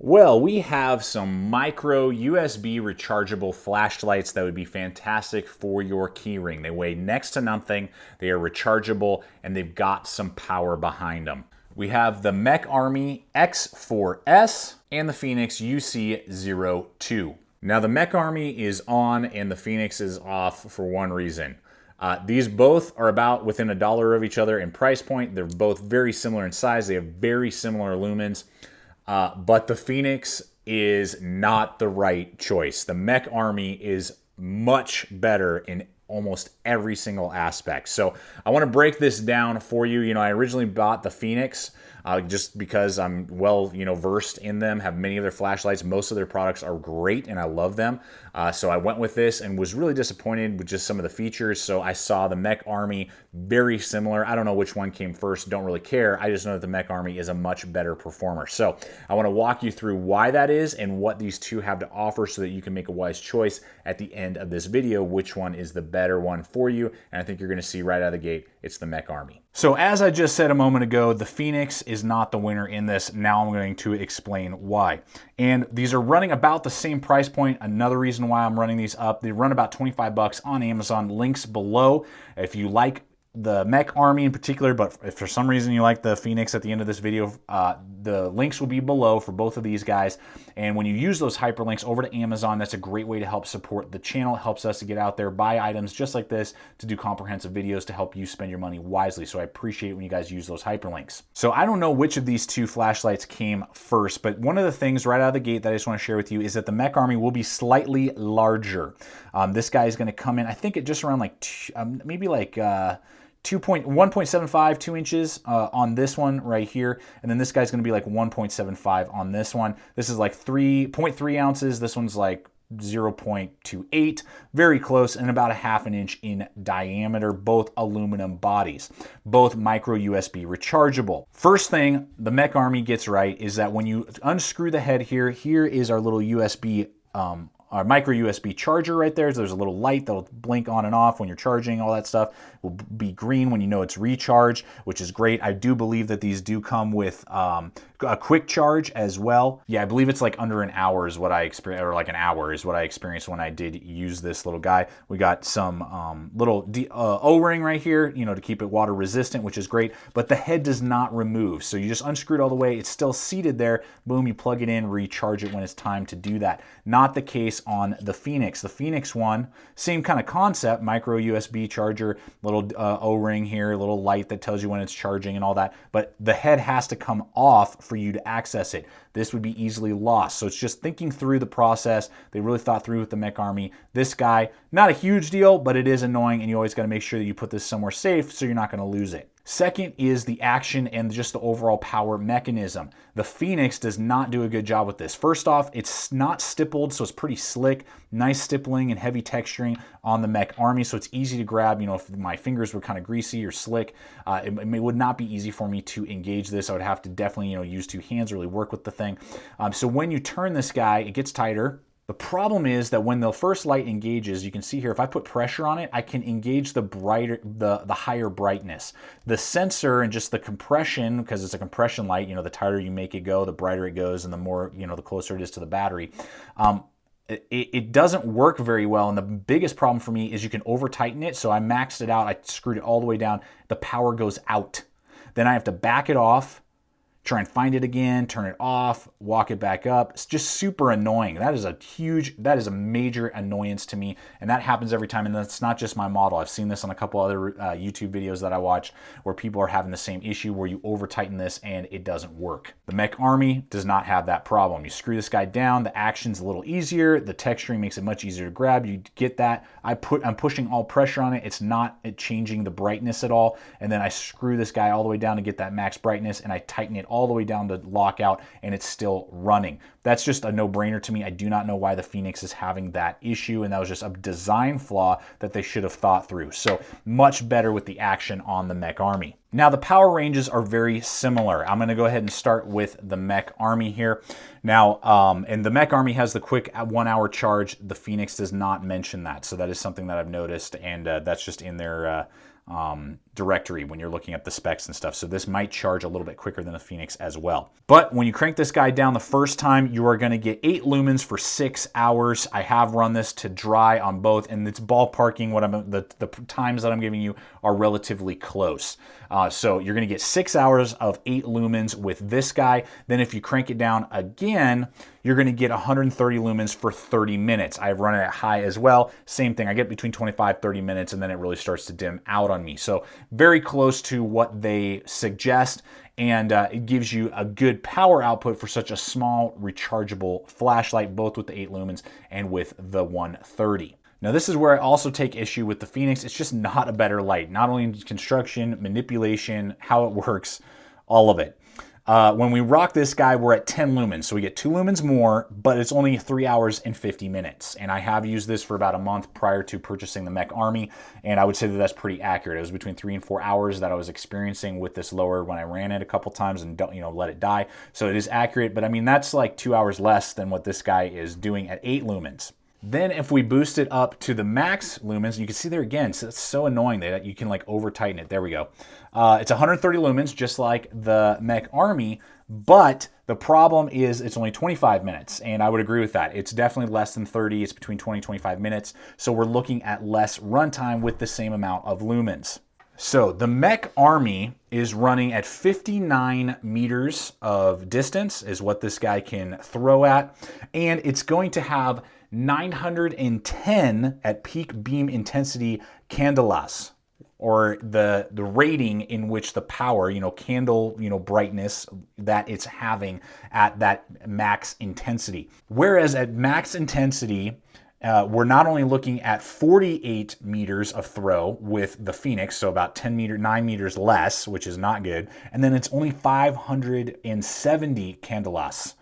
Well, we have some micro USB rechargeable flashlights that would be fantastic for your keyring. They weigh next to nothing, they are rechargeable, and they've got some power behind them. We have the Mecarmy X4S and the Fenix UC02. Now the Mecarmy is on and the Fenix is off for one reason. These both are about within $1 of each other in price point. They're both very similar in size. They have very similar lumens. But the Fenix is not the right choice. The Mecarmy is much better in almost every single aspect. So I want to break this down for you. You know, I originally bought the Fenix just because I'm well, versed in them, have many of their flashlights. Most of their products are great and I love them. So I went with this and was really disappointed with just some of the features. So I saw the Mecarmy very similar. I don't know which one came first, don't really care. I just know that the Mecarmy is a much better performer. So I want to walk you through why that is and what these two have to offer so that you can make a wise choice at the end of this video, which one is the better one for you. And I think you're going to see right out of the gate, it's the Mecarmy. So as I just said a moment ago, the Fenix is not the winner in this. Now I'm going to explain why. And these are running about the same price point. Another reason why I'm running these up, they run about 25 bucks on Amazon. Links below. If you like the Mecarmy in particular, but if for some reason you like the Fenix at the end of this video, the links will be below for both of these guys. And when you use those hyperlinks over to Amazon, that's a great way to help support the channel. It helps us to get out there, buy items just like this, to do comprehensive videos to help you spend your money wisely. So I appreciate when you guys use those hyperlinks. So I don't know which of these two flashlights came first, but one of the things right out of the gate that I just want to share with you is that the Mecarmy will be slightly larger. This guy is going to come in, I think, at just around like maybe like 1.75, 2 inches on this one right here. And then this guy's going to be like 1.75 on this one. This is like 3.3 ounces. This one's like 0.28, very close, and about a ½ an inch in diameter, both aluminum bodies, both micro USB rechargeable. First thing the Mecarmy gets right is that when you unscrew the head here, here is our little USB our micro USB charger right there. So there's a little light that'll blink on and off when you're charging. All that stuff will be green when you know it's recharged, which is great. I do believe that these do come with a quick charge as well. Yeah, I believe it's like under an hour is what I experienced, or like an hour is what I experienced when I did use this little guy. We got some little O-ring right here, to keep it water resistant, which is great, but the head does not remove. So you just unscrew it all the way. It's still seated there. Boom, you plug it in, recharge it when it's time to do that. Not the case on the Fenix. The Fenix one, same kind of concept, micro USB charger, little O-ring here, little light that tells you when it's charging and all that, but the head has to come off for you to access it. This would be easily lost. So it's just thinking through the process. They really thought through with the Mecarmy. This guy, not a huge deal, but it is annoying, and you always got to make sure that you put this somewhere safe so you're not going to lose it. Second is the action and just the overall power mechanism. The Fenix does not do a good job with this. First off, it's not stippled, so it's pretty slick. Nice stippling and heavy texturing on the Mecarmy, so it's easy to grab. If my fingers were kind of greasy or slick, it would not be easy for me to engage this. I would have to definitely, use two hands, really work with the thing. So when you turn this guy, it gets tighter. The problem is that when the first light engages, you can see here, if I put pressure on it, I can engage the higher brightness. The sensor and just the compression, because it's a compression light, the tighter you make it go, the brighter it goes, and the more, the closer it is to the battery. It doesn't work very well, and the biggest problem for me is you can over tighten it. So I maxed it out, I screwed it all the way down, the power goes out. Then I have to back it off, try and find it again, turn it off, walk it back up. It's just super annoying. That is a major annoyance to me, and that happens every time, and that's not just my model. I've seen this on a couple other YouTube videos that I watch where people are having the same issue where you over tighten this and it doesn't work. The Mecarmy does not have that problem. You screw this guy down, the action's a little easier, the texturing makes it much easier to grab. You get that. I'm pushing all pressure on it. It's not changing the brightness at all, and then I screw this guy all the way down to get that max brightness, and I tighten it all the way down to lockout, and it's still running. That's just a no-brainer to me. I do not know why the Fenix is having that issue, and that was just a design flaw that they should have thought through. So much better with the action on the Mecarmy. Now the power ranges are very similar. I'm going to go ahead and start with the Mecarmy here. Now, and the Mecarmy has the quick 1 hour charge. The Fenix does not mention that, so that is something that I've noticed, and that's just in their directory when you're looking at the specs and stuff. So this might charge a little bit quicker than the Fenix as well. But when you crank this guy down the first time, you are going to get 8 lumens for 6 hours. I have run this to dry on both, and it's ballparking what the times that I'm giving you are relatively close. So you're going to get 6 hours of 8 lumens with this guy. Then if you crank it down again, you're going to get 130 lumens for 30 minutes. I've run it at high as well. Same thing. I get between 25, 30 minutes, and then it really starts to dim out on me. So very close to what they suggest, and it gives you a good power output for such a small rechargeable flashlight, both with the 8 lumens and with the 130. Now this is where I also take issue with the Fenix. It's just not a better light. Not only in construction, manipulation, how it works, all of it. When we rock this guy, we're at 10 lumens. So we get 2 lumens more, but it's only 3 hours and 50 minutes. And I have used this for about a month prior to purchasing the Mecarmy, and I would say that that's pretty accurate. It was between 3 and 4 hours that I was experiencing with this lower when I ran it a couple times and let it die. So it is accurate, but I mean, that's like 2 hours less than what this guy is doing at 8 lumens. Then if we boost it up to the max lumens, you can see there again, so it's so annoying that you can like over tighten it. There we go. It's 130 lumens, just like the Mecarmy, but the problem is it's only 25 minutes, and I would agree with that. It's definitely less than 30. It's between 20 and 25 minutes, so we're looking at less runtime with the same amount of lumens. So the Mecarmy is running at 59 meters of distance is what this guy can throw at, and it's going to have 910 at peak beam intensity candelas, or the rating in which the power, candle, brightness that it's having at that max intensity. Whereas at max intensity, we're not only looking at 48 meters of throw with the Fenix, so about 9 meters less, which is not good, and then it's only 570 candelas.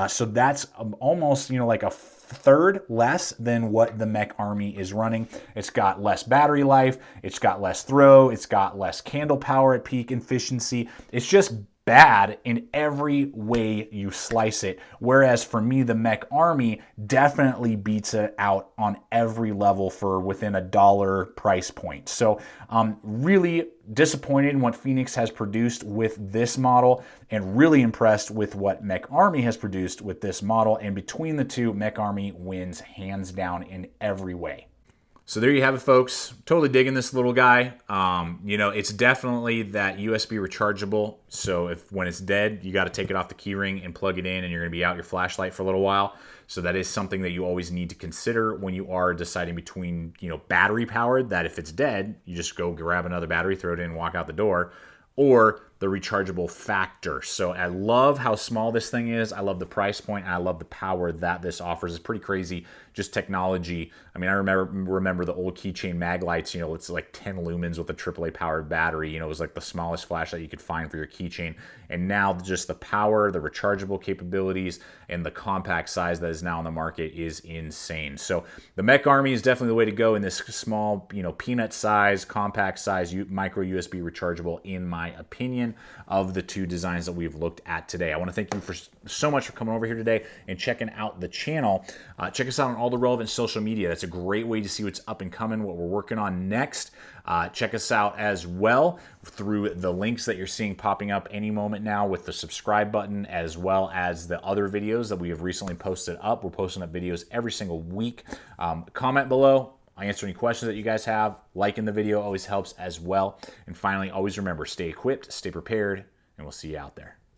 So that's almost, like a third less than what the Mecarmy is running. It's got less battery life, it's got less throw, it's got less candle power at peak efficiency. It's just bad in every way you slice it. Whereas for me, the Mecarmy definitely beats it out on every level for within $1 price point. So really disappointed in what Fenix has produced with this model, and really impressed with what Mecarmy has produced with this model. And between the two, Mecarmy wins hands down in every way. So there you have it, folks. Totally digging this little guy. It's definitely that USB rechargeable. So when it's dead, you got to take it off the keyring and plug it in, and you're going to be out your flashlight for a little while. So that is something that you always need to consider when you are deciding between, battery powered, that if it's dead, you just go grab another battery, throw it in, and walk out the door, or the rechargeable factor. So I love how small this thing is. I love the price point. And I love the power that this offers. It's pretty crazy, just technology. I mean, I remember the old Keychain mag lights, it's like 10 lumens with a AAA powered battery. It was like the smallest flashlight you could find for your Keychain. And now just the power, the rechargeable capabilities, and the compact size that is now on the market is insane. So the Mecarmy is definitely the way to go in this small, peanut size, compact size, micro USB rechargeable, in my opinion, of the two designs that we've looked at today. I want to thank you so much for coming over here today and checking out the channel. Check us out on all the relevant social media. That's a great way to see what's up and coming, what we're working on next. Check us out as well through the links that you're seeing popping up any moment now with the subscribe button, as well as the other videos that we have recently posted up. We're posting up videos every single week. Comment below. I answer any questions that you guys have. Liking the video always helps as well. And finally, always remember, stay equipped, stay prepared, and we'll see you out there.